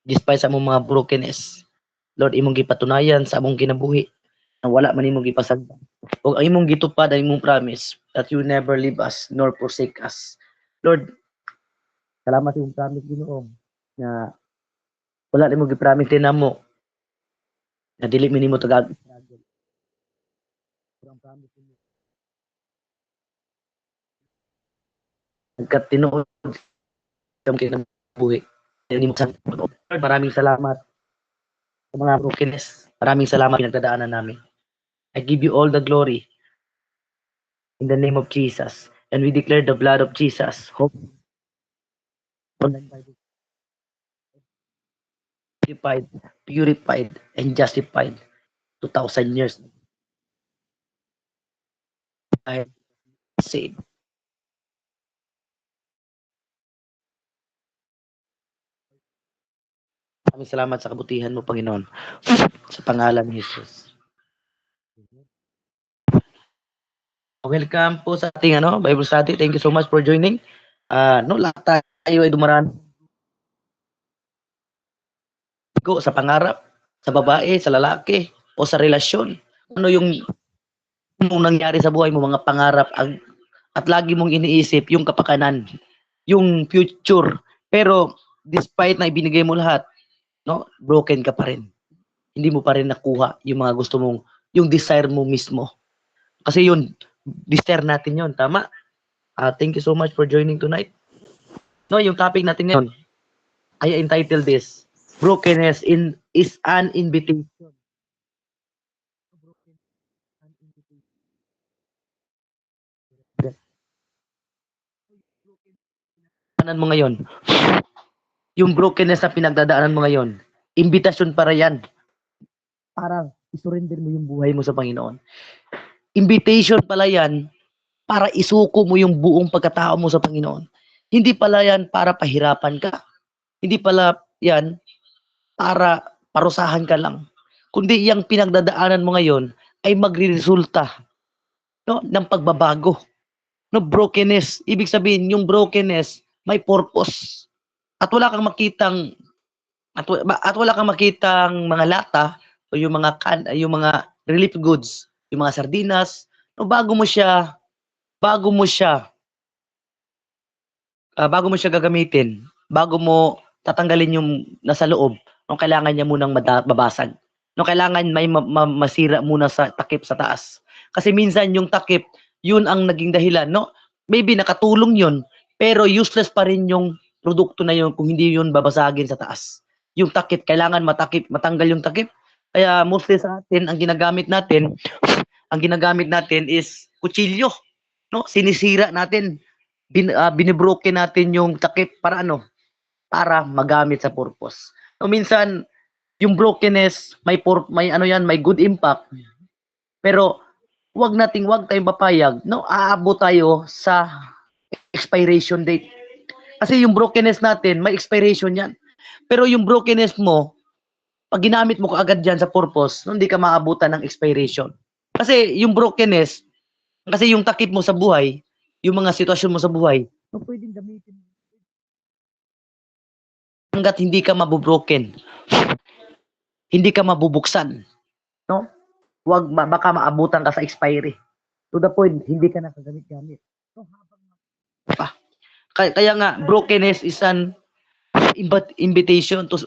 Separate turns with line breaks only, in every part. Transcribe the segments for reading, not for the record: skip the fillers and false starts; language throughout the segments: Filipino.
despite sa among mga brokenness. Lord, imong gipatunayan sa among kinabuhi na wala man imong gipasagdan. O ang imong gitupad ang imong promise that you never leave us nor forsake us. Lord, salamat sa imong promise Ginoo na wala nimo gipromise tinamo na dili mi nimo tagag struggle. Pero ang promise nimo nagkat tinuod sa among kinabuhi. Lord, maraming salamat sa mga brokenness. Maraming salamat sa pinagdadaanan namin. I give you all the glory in the name of Jesus. And we declare the blood of Jesus. Hope online Bible purified, purified, and justified 2,000 years. I saved. Maraming salamat sa kabutihan mo, Panginoon. Sa pangalan ni Jesus. Welcome po sa ating Bible study. Thank you so much for joining. No, lahat tayo ay dumaraan sa pangarap, sa babae, sa lalaki, o sa relasyon. Ano yung nangyari sa buhay mo, mga pangarap, at lagi mong iniisip yung kapakanan, yung future. Pero despite na ibinigay mo lahat, no, broken ka pa rin. Hindi mo pa rin nakuha yung mga gusto mong, yung desire mo mismo. Kasi yun, desire natin yun, tama? Thank you so much for joining tonight. No, yung topic natin ngayon, I entitled this, brokenness is an invitation. Pinagdadaanan mo ngayon, yung brokenness na pinagdadaanan mo ngayon, imbitasyon para yan. Para isurrender mo yung buhay mo sa Panginoon. Invitation pala yan para isuko mo yung buong pagkatao mo sa Panginoon. Hindi pala yan para pahirapan ka. Hindi pala yan para parusahan ka lang. Kundi yung pinagdadaanan mo ngayon ay magre-resulta, no, ng pagbabago. No, brokenness. Ibig sabihin, yung brokenness may purpose. At wala kang makitang mga lata o yung mga relief goods, yung mga sardinas, no, bago mo siya bago mo siya gagamitin, bago mo tatanggalin yung nasa loob, no, kailangan niya munang babasag. No, kailangan may masira muna sa takip sa taas. Kasi minsan yung takip, yun ang naging dahilan, no? Maybe nakatulong yun, pero useless pa rin yung produkto na yun kung hindi yun babasagin sa taas. Yung takip, kailangan matanggal yung takip. Kaya mostly sa atin, ang ginagamit natin is kutsilyo, no? Sinisira natin, binibroken natin yung takip para para magamit sa purpose. So minsan yung brokenness may good impact, pero wag tayong papayag, no, aabot tayo sa expiration date. Kasi yung brokenness natin may expiration yan. Pero yung brokenness mo, pag ginamit mo kaagad yan sa purpose, no, hindi ka maabutan ng expiration. Kasi yung brokenness, kasi yung takip mo sa buhay, yung mga sitwasyon mo sa buhay, no, pwedeng gamitin hanggat hindi ka mabubroken, hindi ka mabubuksan, no? Baka maabutan ka sa expiry. To the point, hindi ka nakagamit-gamit. So, kaya nga, brokenness is an invitation to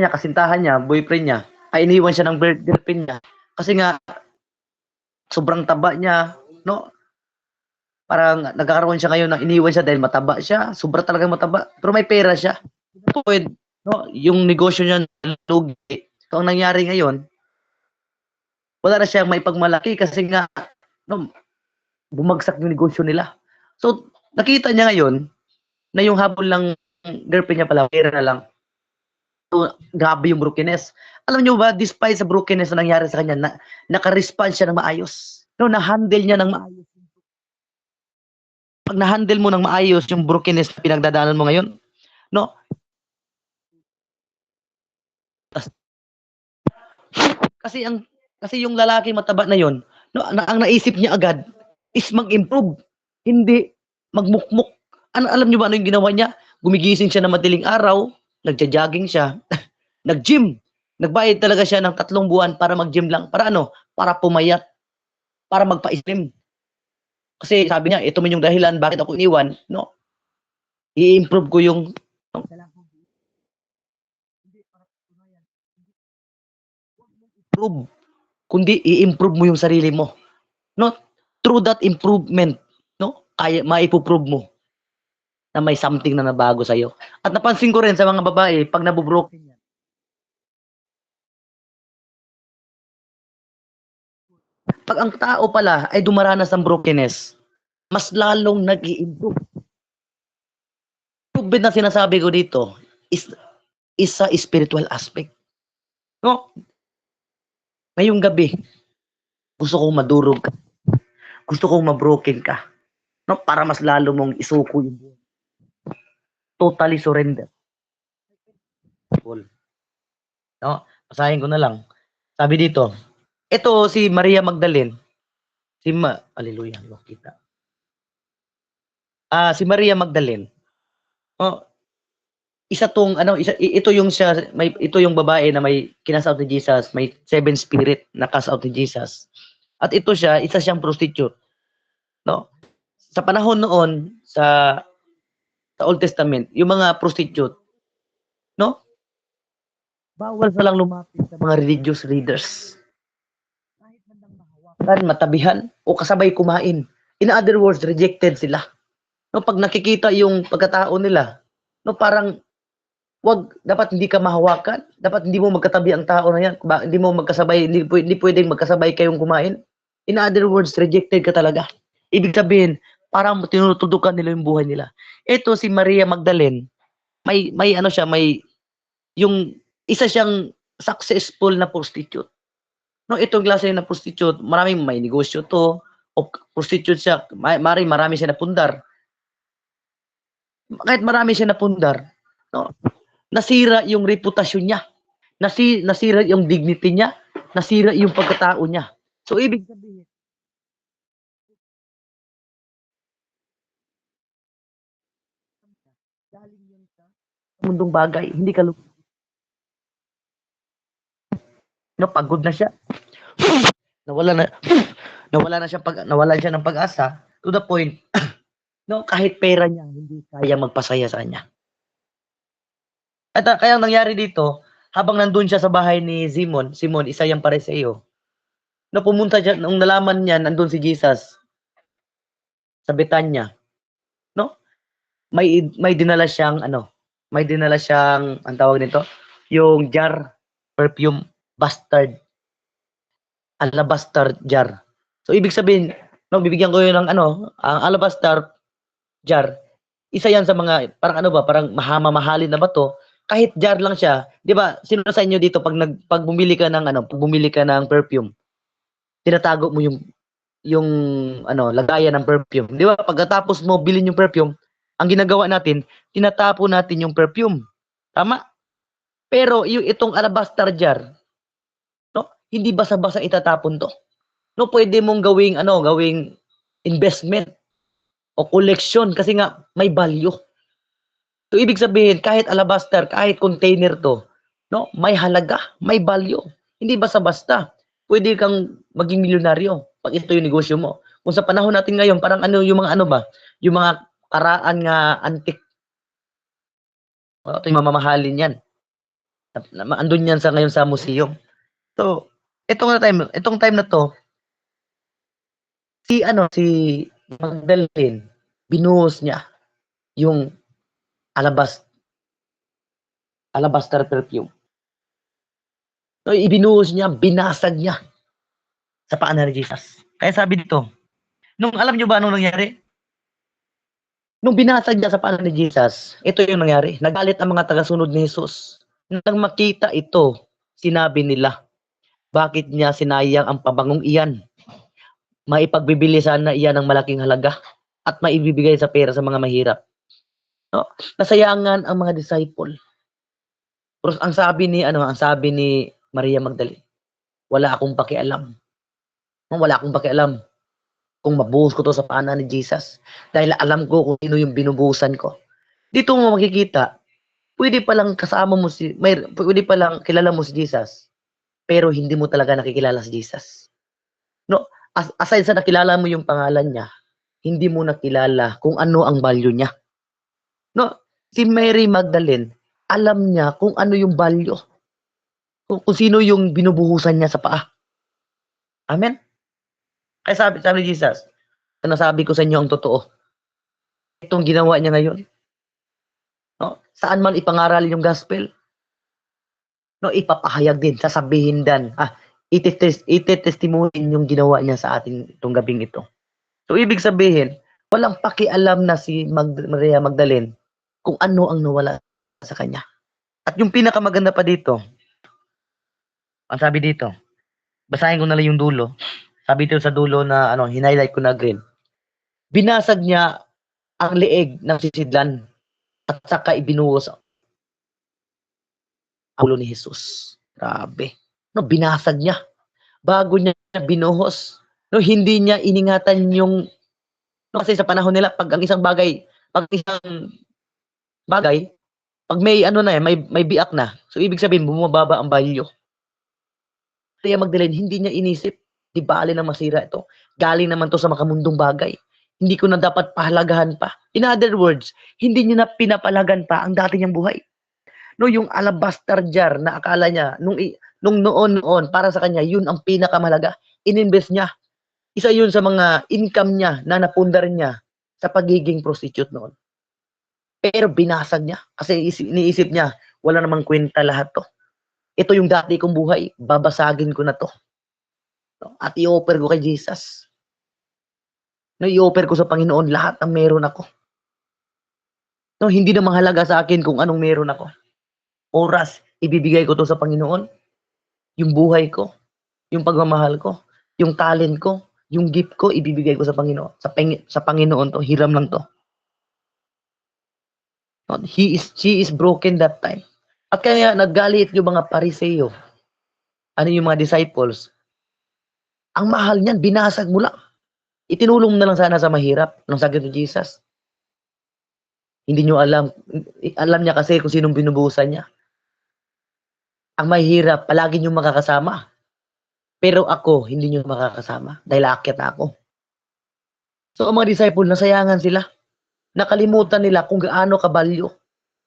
kasintahan niya, boyfriend niya, ay iniwan siya ng girlfriend niya. Kasi nga, sobrang taba niya, no? Parang nagkakaroon siya ngayon ng iniwan siya dahil mataba siya, sobra talagang mataba, pero may pera siya. No, yung negosyo niya lugi. So, ang nangyari ngayon, wala na siyang maipagmalaki kasi nga, no, bumagsak yung negosyo nila. So, nakita niya ngayon na yung habol ng girlfriend niya pala, pera na lang. So, grabe yung brokenness. Alam niyo ba, despite sa brokenness na nangyari sa kanya, naka-respond siya ng maayos. No, na-handle niya ng maayos. Pag na-handle mo ng maayos yung brokenness na pinagdadaanan mo ngayon, no? Kasi ang Kasi yung lalaki mataba na yon, no, ang naisip niya agad is mag-improve, hindi magmukmok. Alam niyo ba ano yung ginawa niya? Gumigising siya ng madaling araw, nagja-jogging siya, nag-gym. Nagbayad talaga siya ng 3 buwan para mag-gym lang. Para ano? Para pumayat, para magpa-slim. Kasi sabi niya, ito man yung dahilan bakit ako iniwan, no? I-improve ko yung no? Improve, kundi i-improve mo yung sarili mo. No? Through that improvement, no? Kaya maipo-prove mo na may something na nabago sa'yo. At napansin ko rin sa mga babae, pag nabubroken yan, pag ang tao pala ay dumaranas ng brokenness, mas lalong nag-i-improve. Improvement na sinasabi ko dito is sa spiritual aspect. No? Ngayong gabi, gusto kong madurog ka. Gusto kong mabroken ka. No? Para mas lalo mong isuko yung buhay. Totally surrender. No? Basahin ko na lang. Sabi dito, ito si Maria Magdalene. Hallelujah, kita. Si Maria Magdalene. Oh, ito yung ito yung babae na may kinas out ni Jesus, may 7 spirit na cast out ni Jesus. At ito isa siyang prostitute. No? Sa panahon noon sa Old Testament, yung mga prostitute, no? Bawal silang lumapit sa mga religious leaders. Kahit mandang mahawakan, matabihan, o kasabay kumain. In other words, rejected sila. No, pag nakikita yung pagkatao nila, no, parang dapat hindi ka mahawakan, dapat hindi mo magkatabi ang tao na yan, hindi mo magkasabay, hindi pwedeng magkasabay kayong kumain. In other words, rejected ka talaga. Ibig sabihin, parang tinutudukan nila yung buhay nila. Ito si Maria Magdalene, may ano siya, yung isa siyang successful na prostitute. No, itong klase na prostitute, maraming may negosyo to, o prostitute siya, marami siya napundar. Kahit marami siya napundar, no, nasira yung reputasyon niya, nasira yung dignity niya, nasira yung pagkatao niya. So, ibig sabihin, galing yun sa mundong bagay, hindi ka no, pagod na siya. nawala na nawalan siya ng pag-asa to the point no, kahit pera niya hindi kaya magpasaya sa kanya. At kaya ang nangyari dito, habang nandun siya sa bahay ni Simon, isa yung Pariseo, na pumunta siya, nung nalaman niya, nandun si Jesus sa Betanya, no? May dinala siyang, ang tawag nito, yung jar, perfume, alabaster jar. So, ibig sabihin, no, bibigyan ko yun ng ang alabaster jar, isa yan sa mga, parang mahamahalin na bato, kahit jar lang siya, di ba, sino sa inyo dito, pag bumili ka ng perfume, tinatago mo yung lagayan ng perfume. Di ba, pagkatapos mo bilhin yung perfume, ang ginagawa natin, tinatapo natin yung perfume. Tama? Pero itong alabaster jar, no, hindi basa-basa itatapon to. No, pwede mong gawing investment o collection kasi nga may value. So, ibig sabihin, kahit alabaster, kahit container to, no, may halaga, may value. Hindi basta-basta. Pwede kang maging milyonaryo pag ito yung negosyo mo. Kung sa panahon natin ngayon, parang yung mga yung mga karaan nga antique. Ito yung mamamahalin yan. Andun yan sa ngayon sa museum. So, itong time na to, si Magdalene, binuhos niya yung alabaster perfume. So, ibinuhos niya, binasag niya sa paa ni Jesus. Kaya sabi dito, alam niyo ba anong nangyari? Nung binasag niya sa paa ni Jesus, ito yung nangyari. Nagalit ang mga tagasunod ni Jesus. Nang makita ito, sinabi nila, bakit niya sinayang ang pabangong iyan? Maipagbibili sana iyan ng malaking halaga at maibibigay sa pera sa mga mahirap. No? Nasayangan ang mga disciple. Pero ang sabi ni Maria Magdalene, wala akong pakialam. No, wala akong pakialam kung mabuhos ko 'to sa paanan ni Jesus, dahil alam ko kung sino yung binubuhusan ko. Dito mo makikita, puwede palang kasama mo puwede palang kilala mo si Jesus, pero hindi mo talaga nakikilala si Jesus. No, aside sa nakilala mo yung pangalan niya, hindi mo nakilala kung ano ang value niya. No, si Mary Magdalene, alam niya kung ano yung value, kung sino yung binubuhusan niya sa paa. Amen? Kaya sabi sabi ni Jesus, "Sinasabi ko sa inyo ang totoo, itong ginawa niya ngayon, no, saan man ipangaral yung gospel, no, ipapahayag din, sasabihin din, itetestimonin yung ginawa niya sa atin itong gabing ito." So, ibig sabihin, walang pakialam na si Maria Magdalene kung ano ang nawala sa kanya. At yung pinakamaganda pa dito, ang sabi dito, basahin ko na lang yung dulo. Sabi dito sa dulo na ano, hinighlight ko na green. Binasag niya ang leeg ng sisidlan at saka ibinuhos ang ulo ni Jesus. Grabe. No, binasag niya bago niya binuhos. No, hindi niya iningatan yung, no, kasi sa panahon nila pag isang bagay, pag may ano na, may biak na, so ibig sabihin bumababa ang value. Kaya Magdalene, hindi niya inisip, di bale na masira ito. Galing naman to sa makamundong bagay. Hindi ko na dapat pahalagahan pa. In other words, hindi niya na pinapalagan pa ang dati niyang buhay. No, yung alabaster jar na akala niya nung noon para sa kanya, yun ang pinakamahalaga. Ininvest niya. Isa yun sa mga income niya na napundar niya sa pagiging prostitute noon. Pero binasag niya kasi iniisip niya, wala namang kwenta lahat to. Ito yung dati kong buhay, babasagin ko na to. At i-offer ko kay Jesus. No, i-offer ko sa Panginoon lahat ng meron ako. No, hindi na mahalaga sa akin kung anong meron ako. Oras, ibibigay ko to sa Panginoon. Yung buhay ko, yung pagmamahal ko, yung talent ko, yung gift ko, ibibigay ko sa Panginoon. Sa Panginoon to, hiram lang to. No, she is broken that time. At kaya naggalit yung mga Pariseo, ano yung mga disciples, ang mahal niyan, binasag mo lang. Itinulong na lang sana sa mahirap ng sagot ni Jesus. Hindi nyo alam. Alam niya kasi kung sinong binubuhusan niya. Ang mahirap, palagi nyo makakasama. Pero ako, hindi nyo makakasama. Dahil aakyat na ako. So, ang mga disciple, nasayangan sila. Nakalimutan nila kung gaano kabalyo,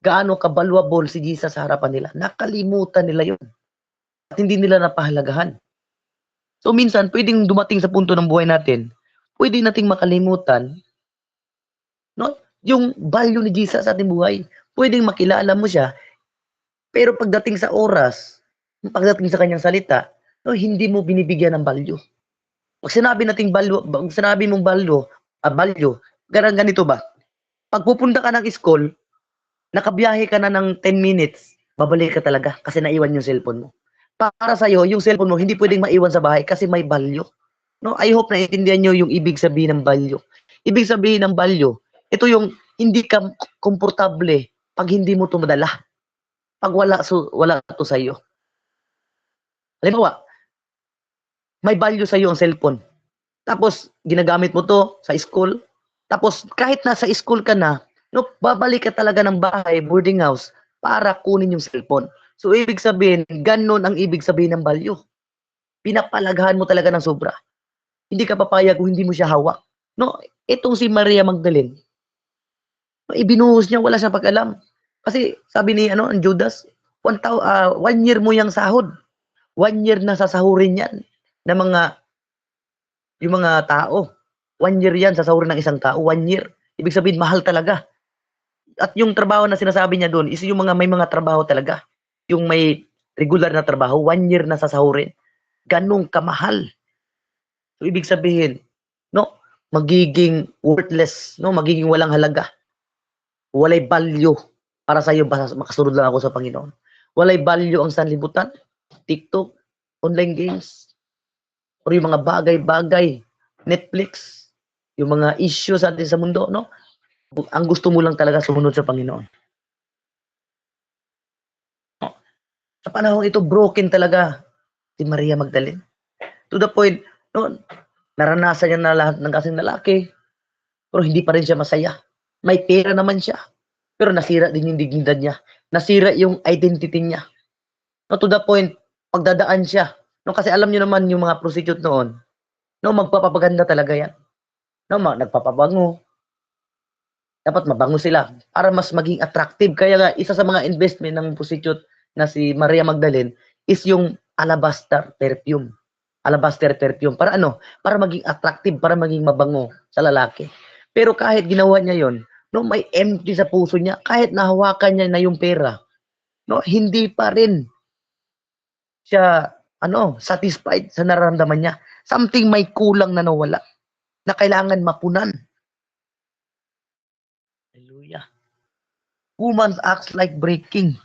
gaano kabaluable si Jesus sa harapan nila. Nakalimutan nila yun. At hindi nila napahalagahan. So, minsan, pwedeng dumating sa punto ng buhay natin, pwede nating makalimutan, no, yung value ni Jesus sa ating buhay. Pwedeng makilala mo siya, pero pagdating sa oras, pagdating sa kanyang salita, no, hindi mo binibigyan ng value. Pag sinabi nating value, pag sinabi mong value, ganito ba? Pag pupunta ka ng school, nakabiyahe ka na ng 10 minutes, babalik ka talaga kasi naiwan yung cellphone mo. Para sa'yo, yung cellphone mo, hindi pwedeng maiwan sa bahay kasi may value. No, I hope na intindihan nyo yung ibig sabihin ng value. Ibig sabihin ng value, ito yung hindi ka komportable pag hindi mo ito madala. Pag wala to sa iyo. Halimbawa, may value sa iyo ang cellphone. Tapos ginagamit mo to sa school. Tapos kahit nasa school ka na, no, babalik ka talaga ng bahay, boarding house para kunin yung cellphone. So ibig sabihin, ganun ang ibig sabihin ng value. Pinapalagahan mo talaga ng sobra. Hindi ka papayag kung hindi mo siya hawak. No, itong si Maria Magdalene, ibinuhos niya, wala siyang pag-alam. Kasi sabi ni ang Judas, 1 year mo yang sahod. 1 year na sasahurin yan ng yung mga tao. 1 year yan sasahurin ng isang tao. 1 year. Ibig sabihin, mahal talaga. At yung trabaho na sinasabi niya doon is yung may mga trabaho talaga. Yung may regular na trabaho, 1 year na sasahurin. Ganong kamahal. So, ibig sabihin, no, magiging worthless, no, magiging walang halaga. Walay value para sa iyo basta makasunod lang ako sa Panginoon. Walay value ang sanlibutan, TikTok, online games, or yung mga bagay-bagay, Netflix, yung mga issues natin sa mundo, no? Ang gusto mo lang talaga sumunod sa Panginoon. Sa panahon ito, broken talaga si Maria Magdalene. To the point, no, naranasan niya na lahat ng kasing lalaki, pero hindi pa rin siya masaya. May pera naman siya, pero nasira din yung dignidad niya. Nasira yung identity niya. No, to the point, pagdadaan siya. No, kasi alam niyo naman yung mga prostitute noon, no, magpapaganda talaga yan. No, nagpapabango. Dapat mabango sila para mas maging attractive. Kaya nga, isa sa mga investment ng prostitute na si Maria Magdalene is yung alabaster perfume. Alabaster perfume. Para ano? Para maging attractive, para maging mabango sa lalaki. Pero kahit ginawa niya yon, no, may empty sa puso niya, kahit nahawakan niya na yung pera, no, hindi pa rin siya satisfied sa nararamdaman niya. Something may kulang na nawala na kailangan mapunan. Hallelujah. Woman acts like breaking.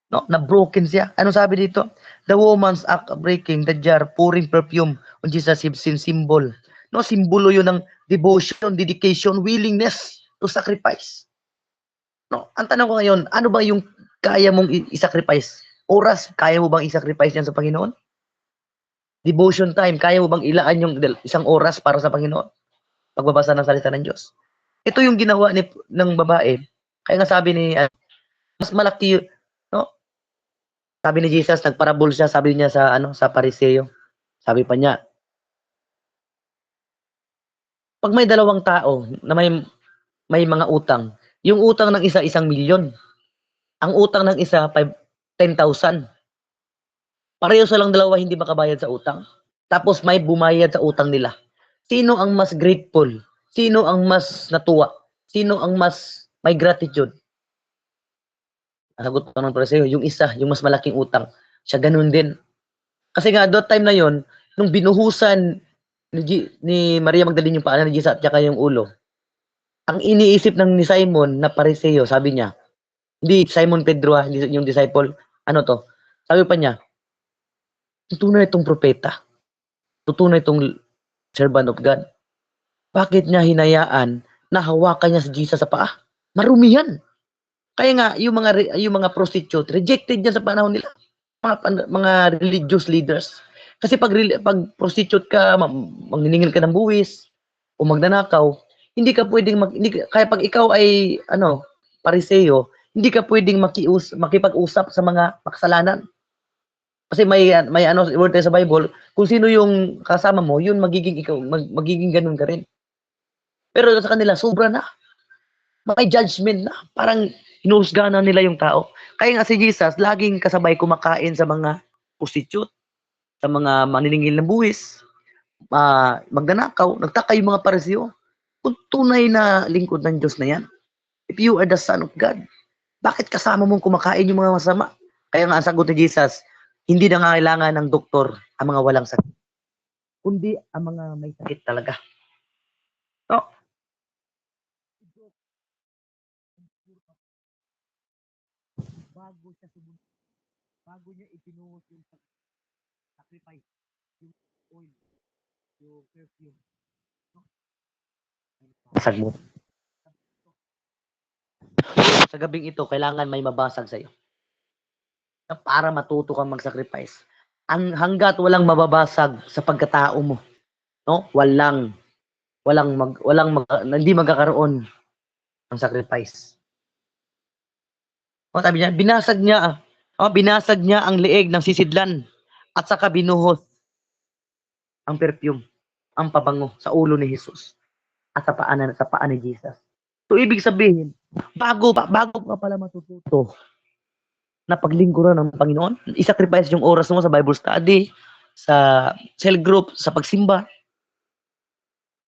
No, na broken siya. Ano sabi dito? The woman's act of breaking the jar, pouring perfume on Jesus' symbol. No, simbolo yun ng devotion, dedication, willingness to sacrifice. No, ang tanong ko ngayon, ano ba yung kaya mong i-sacrifice? Oras, kaya mo bang i-sacrifice yan sa Panginoon? Devotion time, kaya mo bang ilaan yung isang oras para sa Panginoon? Pagbabasa ng salita ng Diyos. Ito yung ginawa ng babae. Kaya nga sabi ni, mas malaki, no? Sabi ni Jesus, nagparabol siya, sabi niya sa Pariseo. Sabi pa niya, pag may dalawang tao na may mga utang, yung utang ng isa 1,000,000. Ang utang ng isa 10,000. Pareho silang dalawa hindi makabayad sa utang. Tapos may bumayad sa utang nila. Sino ang mas grateful? Sino ang mas natuwa? Sino ang mas may gratitude? Ang sagot pa ng Pariseo, yung isa, yung mas malaking utang. Siya ganun din. Kasi nga, that time na yon, nung binuhusan ni Maria Magdalene yung paanan ni Jesus at saka yung ulo, ang iniisip ni Simon na Pariseo, sabi niya, hindi Simon Pedro, hindi yung disciple, ano to? Sabi pa niya, tutunay itong propeta. Tutunay itong servant of God. Bakit niya hinayaan na hawakan niya si Jesus sa paa? Marumihan. Kaya nga, yung mga prostitute, rejected yan sa panahon nila. Mga religious leaders. Kasi pag prostitute ka, manginingil ka ng buwis, o magnanakaw, hindi ka pwedeng, kaya pag ikaw ay, Pariseo, hindi ka pwedeng makipag-usap sa mga makasalanan. Kasi may word sa Bible, kung sino yung kasama mo, yun magiging ikaw, magiging ganun ka rin. Pero sa kanila, sobra na. May judgment na. Parang hinuhusgahan na nila yung tao. Kaya nga si Jesus, laging kasabay kumakain sa mga prostitute, sa mga maniningil ng buwis, magnanakaw. Nagtaka yung mga Pariseo. Kung tunay na lingkod ng Diyos na yan, if you are the Son of God, bakit kasama mong kumakain yung mga masama? Kaya nga ang sagot ni Jesus, hindi na nga kailangan ng doktor ang mga walang sakit, kundi ang mga may sakit talaga. No? Bago niya itinuhos yung sacrifice, yung oil, yung perfume. No? Basag mo. Sa gabing ito, kailangan may mabasag sa'yo. Para matuto kang mag-sacrifice. Hanggat walang mababasag sa pagkatao mo, no? Hindi magkakaroon ng sacrifice. O, sabi niya, binasag niya ang leeg ng sisidlan at saka binuhos ang perfume, ang pabango sa ulo ni Jesus at sa paa ni Jesus. So, ibig sabihin, bago ka pala matututo na paglingkuran ng Panginoon, isacrifice yung oras mo sa Bible study, sa cell group, sa pagsimba.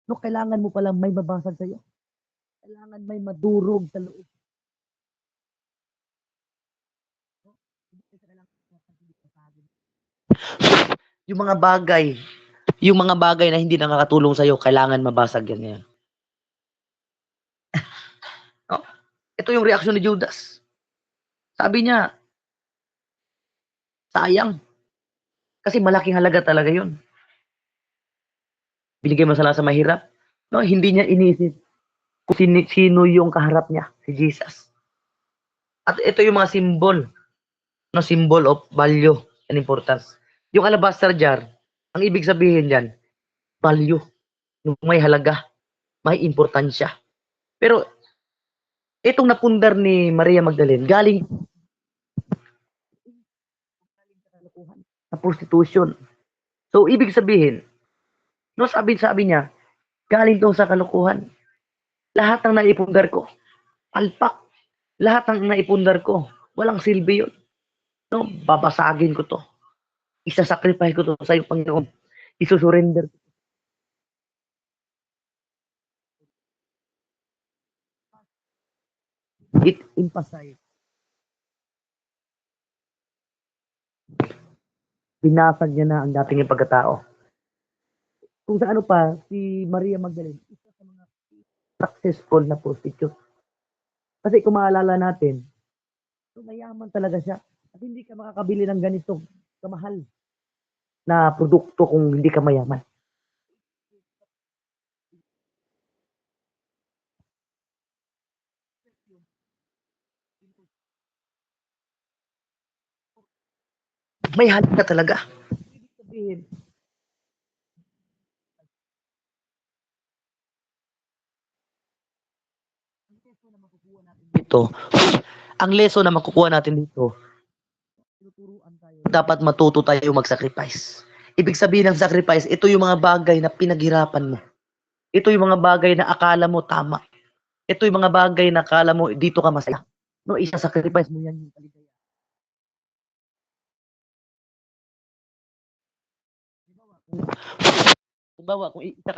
No, kailangan mo palang may mabasag sa'yo. Kailangan may madurog sa loob. Yung mga bagay na hindi nakakatulong sa'yo, kailangan mabasag yan ngayon. No? Ito yung reaksyon ni Judas. Sabi niya, sayang. Kasi malaking halaga talaga yun. Binigay mo sa mahirap. No, hindi niya iniisip kung sino yung kaharap niya, si Jesus. At ito yung mga symbol of value. and importance. Yung alabaster jar, ang ibig sabihin diyan, value, yung may halaga, may importansya. Pero itong napundar ni Maria Magdalene, galing sa prostitution. So, ibig sabihin, no, sabi niya, galing to sa kalokohan. Lahat ng naipundar ko, palpak. Lahat ng naipundar ko, walang silbi yun. No, babasagin ko to. Isa-sacrifice ko to sa iyo, Panginoon. Isusurrender. It emphasizes. Binasag niya na ang dating yung pagkatao. Kung sa ano pa, si Maria Magdalene, isa sa mga successful na prostitute. Kasi kung maalala natin, mayaman talaga siya. At hindi ka makakabili ng ganitong kamahal na produkto kung hindi ka mayaman. May halaga talaga. Ibig sabihin, dito, ang lesson na makukuha natin dito, dapat matuto tayo mag-sacrifice. Ibig sabihin ng sacrifice, ito yung mga bagay na pinaghirapan mo. Ito yung mga bagay na akala mo tama. Ito yung mga bagay na akala mo dito ka masaya. No, isa-sacrifice mo yan yung kaligaya. Kumbawa, kung isa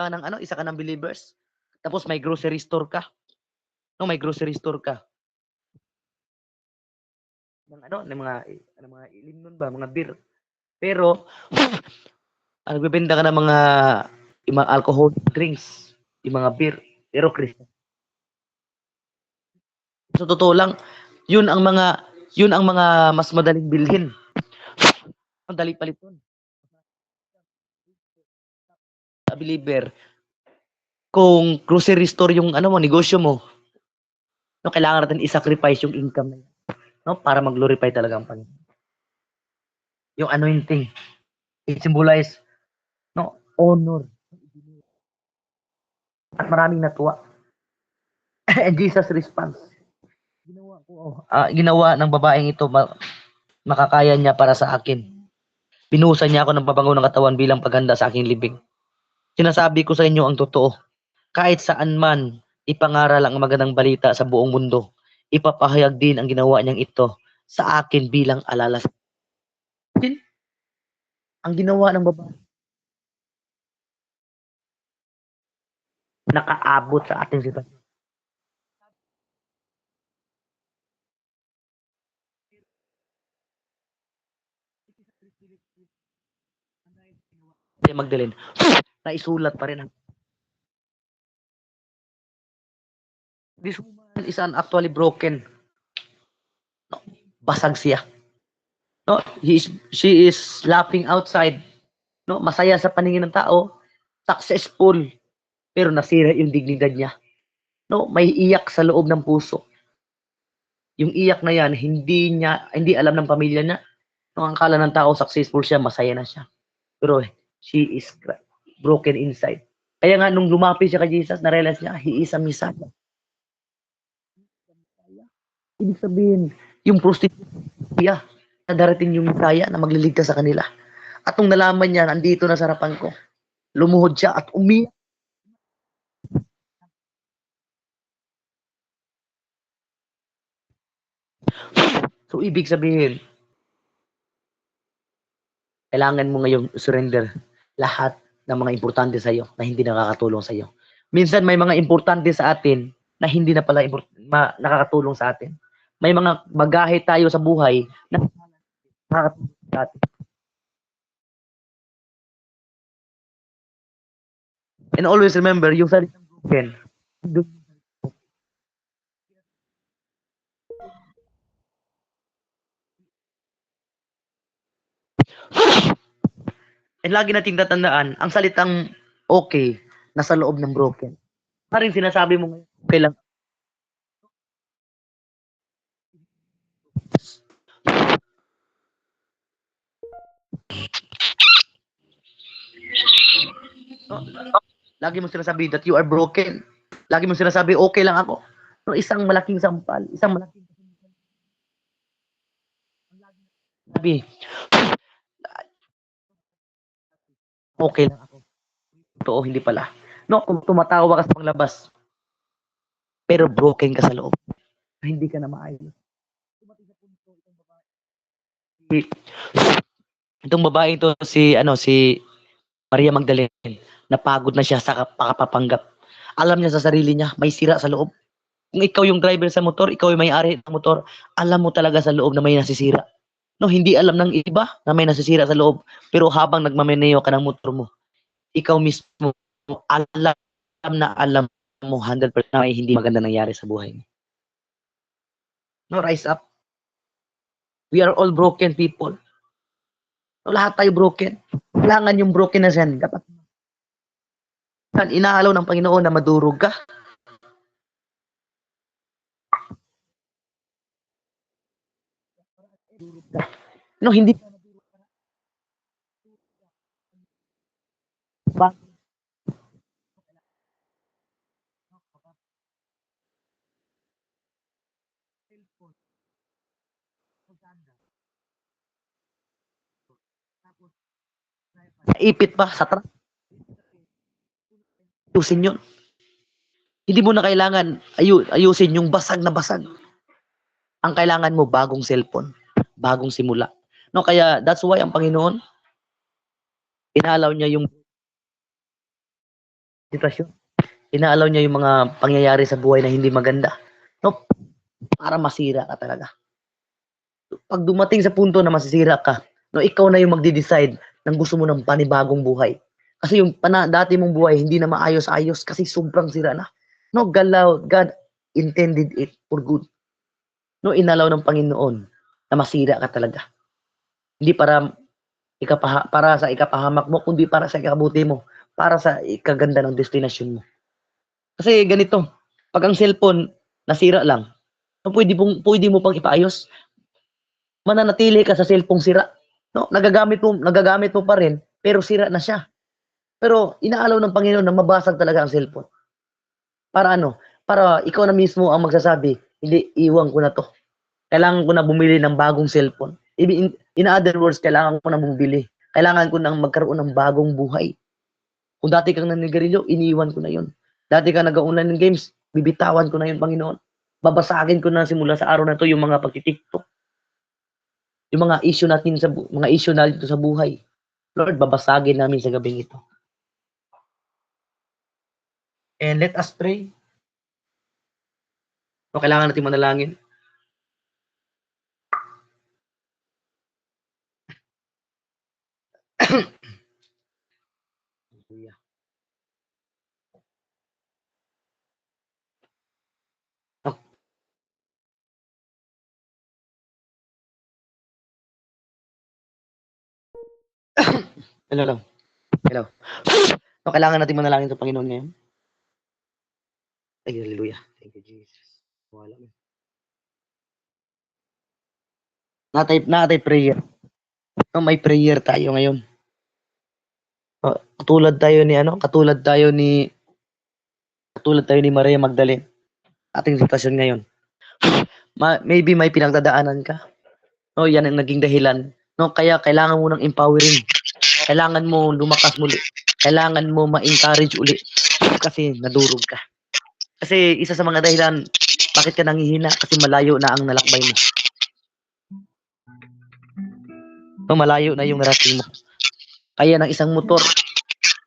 ka ng believers, tapos may grocery store ka. No, may grocery store ka. Ng mga ilim nun ba, mga beer. Pero, nagbebenta ka ng mga alcohol drinks, yung mga beer. Pero Christian. Sa totoo lang, yun ang mga mas madaling bilhin. Madali paliton. Sa believer, kung grocery store yung negosyo mo, no, kailangan natin i-sacrifice yung income na yun, no, para mag-glorify talaga ang Panginoon. Yung anointing, it symbolize, no, honor. At maraming natuwa. And Jesus response, ginawa ng babaeng ito, makakaya niya para sa akin. Binuhusan niya ako ng pabango ng katawan bilang paghanda sa aking libing. Sinasabi ko sa inyo ang totoo. Kahit saan man ipangaral ang magandang balita sa buong mundo, ipapahayag din ang ginawa niyang ito sa akin bilang alala. Ang ginawa ng babae, nakaabot sa ating sitwasyon. Magdalene, naisulat pa rin. This woman is actually broken. No, basag siya. No, she is laughing outside. No, masaya sa paningin ng tao, successful, pero nasira yung dignidad niya. No, may iyak sa loob ng puso. Yung iyak na yan, hindi alam ng pamilya niya. No, ang akala ng tao successful siya, masaya na siya. Pero she is broken inside. Kaya nga nung lumapit siya kay Jesus, na-realize niya, he is a Messiah. Ibig sabihin, yung prostitute, na darating yung Messiah na magliligtas sa kanila. At nung nalaman niya, nandito na sa harapan ko, lumuhod siya at umiyak. So, ibig sabihin, kailangan mo ngayong surrender lahat ng mga importante sa iyo na hindi nakakatulong sa iyo. Minsan may mga importante sa atin na hindi na pala nakakatulong sa atin. May mga bagahe tayo sa buhay na nakakatulong sa atin. And always remember, yung salitang broken, and lagi nating tatandaan, ang salitang okay, nasa loob ng broken. Parang sinasabi mo ngayon, okay lang. No, lagi mo sinasabi that you are broken. Lagi mo sinasabi, okay lang ako. No, isang malaking sampal, isang malaking sabi, okay lang ako. Totoo, hindi pala. No, kung tumatawa ka sa panglabas, pero broken ka sa loob, hindi ka na maayos. Itong babae ito, si Maria Magdalene, napagod na siya sa pakapapanggap. Alam niya sa sarili niya, may sira sa loob. Kung ikaw yung driver sa motor, ikaw yung may-ari ng motor, alam mo talaga sa loob na may nasisira. No, hindi alam ng iba na may nasisira sa loob. Pero habang nagmamaneho ka ng motor mo, ikaw mismo, alam mo 100% na may hindi maganda nangyari sa buhay mo. No, rise up. We are all broken people. No, lahat tayo broken. Kailangan yung brokenness yan. Dapat inaalaw ng Panginoon na madurog ka. No, hindi ba? Ipit pa sa truck. Ayusin yun. Hindi mo na kailangan ayusin yung basag na basag. Ang kailangan mo, bagong cellphone. Bagong simula. No, kaya that's why ang Panginoon, inaalaw niya yung sitwasyon. Inaalaw niya yung mga pangyayari sa buhay na hindi maganda. No, para masira ka talaga. Pag dumating sa punto na masisira ka, no, ikaw na yung magde-decide ng gusto mo ng panibagong buhay. Kasi yung dati mong buhay, hindi na maayos-ayos kasi sobrang sira na. No, God intended it for good. No, inalaw ng Panginoon na masira ka talaga. Hindi para sa ikapahamak mo, kundi para sa ikabuti mo, para sa ikaganda ng destinasyon mo. Kasi ganito, pag ang cellphone nasira lang, pwede mo pang ipaayos. Mananatili ka sa cellphone sira. No, nagagamit mo pa rin, pero sira na siya. Pero inaalaw ng Panginoon na mabasag talaga ang cellphone. Para ano? Para ikaw na mismo ang magsasabi, hindi, iwan ko na to. Kailangan ko na bumili ng bagong cellphone. In other words, kailangan ko na bumili. Kailangan ko nang magkaroon ng bagong buhay. Kung dati kang nanigarilyo, iniiwan ko na yun. Dati ka nag-online ng games, bibitawan ko na yun, Panginoon. Babasagin ko na simula sa araw na to yung mga pagtitiktok. Yung mga issue natin mga issue na dito sa buhay. Lord, babasagin namin sa gabing ito. And let us pray. So, kailangan natin manalangin. Hello. Hello. So, kailangan natin manalangin sa Panginoon ngayon. Ay, hallelujah. Thank you, Jesus. Wala. Natay prayer. No, may prayer tayo ngayon. Katulad tayo ni Maria Magdalene. Ating sitwasyon ngayon. Maybe may pinagdadaanan ka. No, yan ang naging dahilan. No, kaya kailangan mo ng empowering. Kailangan mo lumakas muli. Kailangan mo ma-encourage uli. Kasi nadurog ka. Kasi isa sa mga dahilan, bakit ka nanghihina? Kasi malayo na ang nalakbay mo. No, malayo na yung narating mo. Kaya ng isang motor,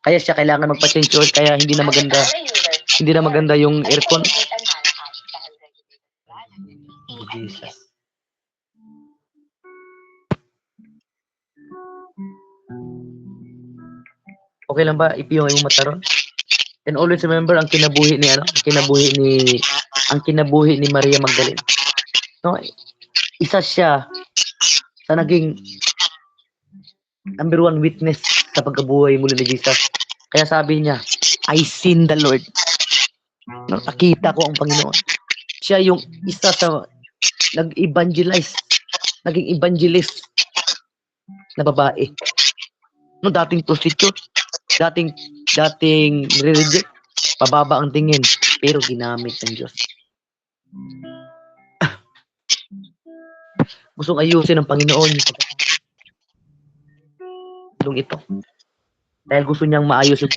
kaya siya kailangan magpa-change oil, kaya hindi na maganda yung aircon. Oh, Jesus. Okay lang ba ipiyong yung mata ron? And always remember ang kinabuhi ni Maria Magdalene. No, isa siya sa naging number one witness sa pagkabuhay muli ni Jesus. Kaya sabi niya, I seen the Lord. No, nakita ko ang Panginoon. Siya yung isa sa naging evangelist na babae. No, dating prostitute, dating dating nire-reject, pababa ang tingin, pero ginamit ng Diyos. Gustong ayusin ng Panginoon yung ito. Dahil gusto niyang maayos yung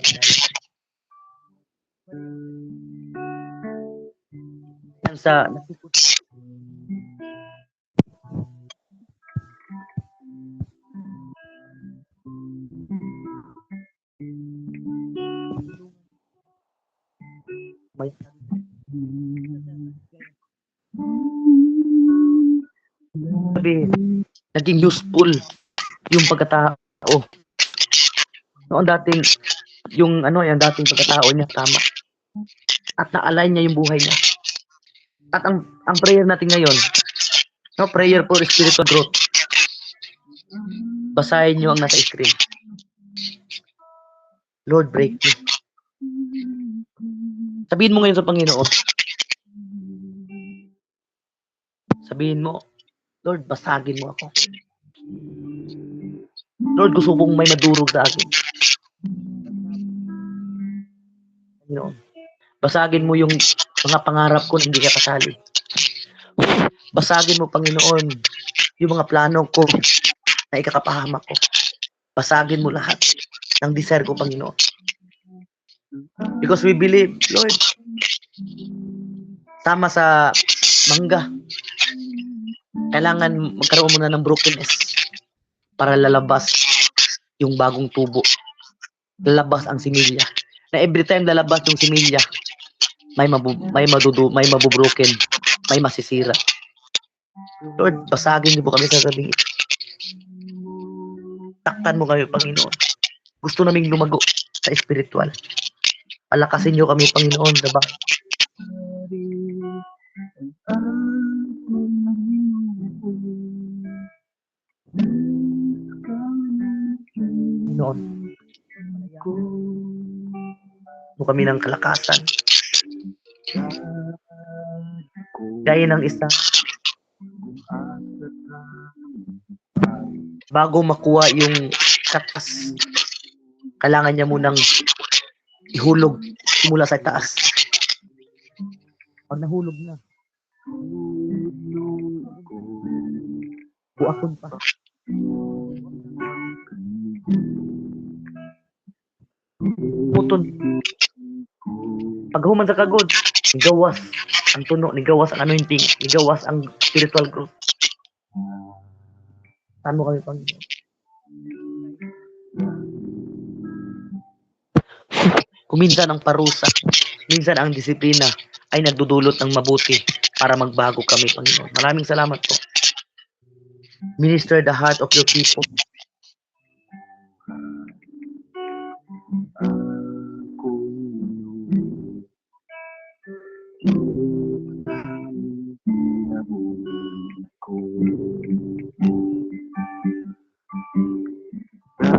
sa may sabi, naging useful yung pagkatao. Noon dating yung dating pagkatao niya tama. At na-align niya yung buhay niya. At ang prayer natin ngayon, prayer for spiritual growth. Basahin niyo ang nasa screen. Lord, break me. Sabihin mo ngayon sa Panginoon. Sabihin mo, Lord, basagin mo ako. Lord, gusto kong may madurog sa akin. Panginoon, basagin mo yung mga pangarap ko na hindi ka kasali. Basagin mo, Panginoon, yung mga plano ko na ikakapahamak ko. Basagin mo lahat ng desire ko, Panginoon. Because we believe, Lord, tama sa mangga, kailangan magkaroon muna ng brokenness para lalabas yung bagong tubo. Lalabas ang similya. Na every time lalabas yung similya, may mabubroken, may masisira. Lord, basagin niyo po kami sa gabing ito. Takpan mo kami, Panginoon. Gusto naming lumago sa spiritual. Palakasin niyo kami, Panginoon, diba? Panginoon, mo kami ng kalakasan. Gaya ng isa, bago makuha yung katas, kailangan niya munang ihulog mula sa taas. Pag nahulog na, buakon pa. Puton. Pag human sa kagod, nigawas ang tuno, nigawas ang anointing, nigawas ang spiritual growth. Saan mo kami, Panginoon? Kuminsan ang parusa, minsan ang disiplina ay nagdudulot ng mabuti para magbago kami, Panginoon. Maraming salamat po. Minister the heart of your people.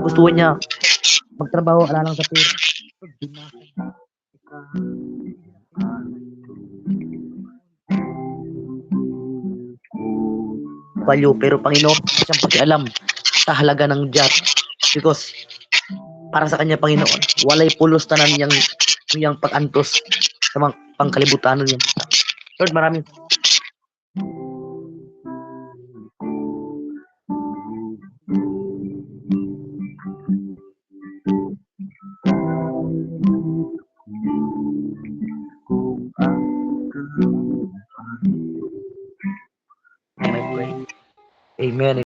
Gusto niya magtrabaho, ala lang sa pera. Value, pero Panginoon, siyang pakialam sa halaga ng job. Because, para sa kanya, Panginoon, walay pulos tanan yung pag-antos sa mga pangkalibutan niya. Lord, maraming Amen.